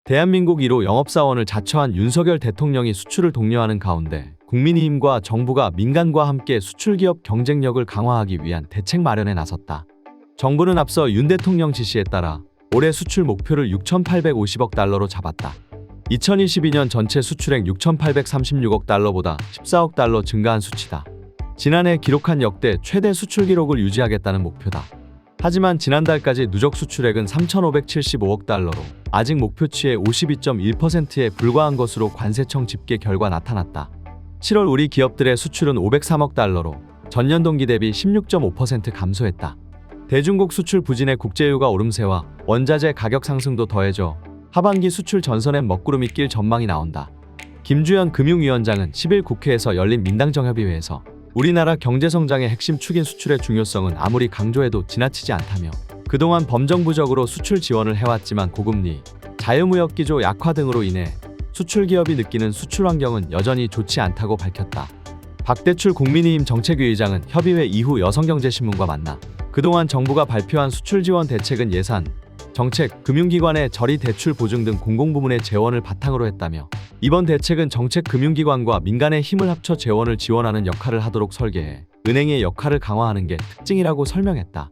대한민국 1호 영업사원을 자처한 윤석열 대통령이 수출을 독려하는 가운데 국민의힘과 정부가 민간과 함께 수출기업 경쟁력을 강화하기 위한 대책 마련에 나섰다. 정부는 앞서 윤 대통령 지시에 따라 올해 수출 목표를 6,850억 달러로 잡았다. 2022년 전체 수출액 6,836억 달러보다 14억 달러 증가한 수치다. 지난해 기록한 역대 최대 수출 기록을 유지하겠다는 목표다. 하지만 지난달까지 누적 수출액은 3,575억 달러로 아직 목표치의 52.1%에 불과한 것으로 관세청 집계 결과 나타났다. 7월 우리 기업들의 수출은 503억 달러로 전년 동기 대비 16.5% 감소했다. 대중국 수출 부진의 국제유가 오름세와 원자재 가격 상승도 더해져 하반기 수출 전선엔 먹구름이 낄 전망이 나온다. 김주현 금융위원장은 10일 국회에서 열린 민당정협의회에서 우리나라 경제성장의 핵심 축인 수출의 중요성은 아무리 강조해도 지나치지 않다며 그동안 범정부적으로 수출 지원을 해왔지만 고금리, 자유무역 기조 약화 등으로 인해 수출 기업이 느끼는 수출 환경은 여전히 좋지 않다고 밝혔다. 박대출 국민의힘 정책위 의장은 협의회 이후 여성경제신문과 만나 그동안 정부가 발표한 수출 지원 대책은 예산, 정책, 금융기관의 저리 대출 보증 등 공공부문의 재원을 바탕으로 했다며 이번 대책은 정책 금융기관과 민간의 힘을 합쳐 재원을 지원하는 역할을 하도록 설계해 은행의 역할을 강화하는 게 특징이라고 설명했다.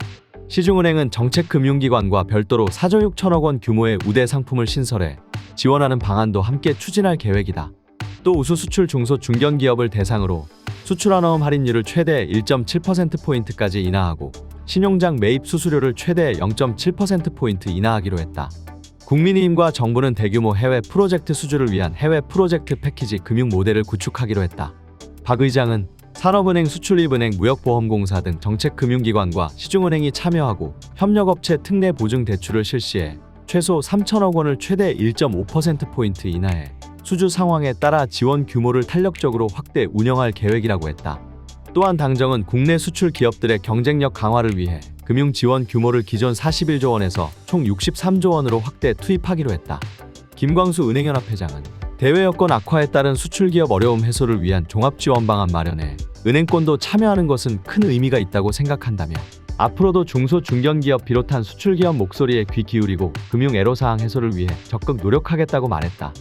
시중은행은 정책 금융기관과 별도로 4조 6천억 원 규모의 우대 상품을 신설해 지원하는 방안도 함께 추진할 계획이다. 또 우수 수출 중소 중견기업을 대상으로 수출환어음 할인율을 최대 1.7%포인트까지 인하하고 신용장 매입 수수료를 최대 0.7%포인트 인하하기로 했다. 국민의힘과 정부는 대규모 해외 프로젝트 수주를 위한 해외 프로젝트 패키지 금융 모델을 구축하기로 했다. 박 의장은 산업은행, 수출입은행, 무역보험공사 등 정책금융기관과 시중은행이 참여하고 협력업체 특례 보증 대출을 실시해 최소 3천억 원을 최대 1.5%포인트 인하해 수주 상황에 따라 지원 규모를 탄력적으로 확대 운영할 계획이라고 했다. 또한 당정은 국내 수출 기업들의 경쟁력 강화를 위해 금융 지원 규모를 기존 41조 원에서 총 63조 원으로 확대 투입하기로 했다. 김광수 은행연합 회장은 대외 여건 악화에 따른 수출 기업 어려움 해소를 위한 종합 지원 방안 마련에 은행권도 참여하는 것은 큰 의미가 있다고 생각한다며 앞으로도 중소 중견기업 비롯한 수출 기업 목소리에 귀 기울이고 금융 애로사항 해소를 위해 적극 노력하겠다고 말했다.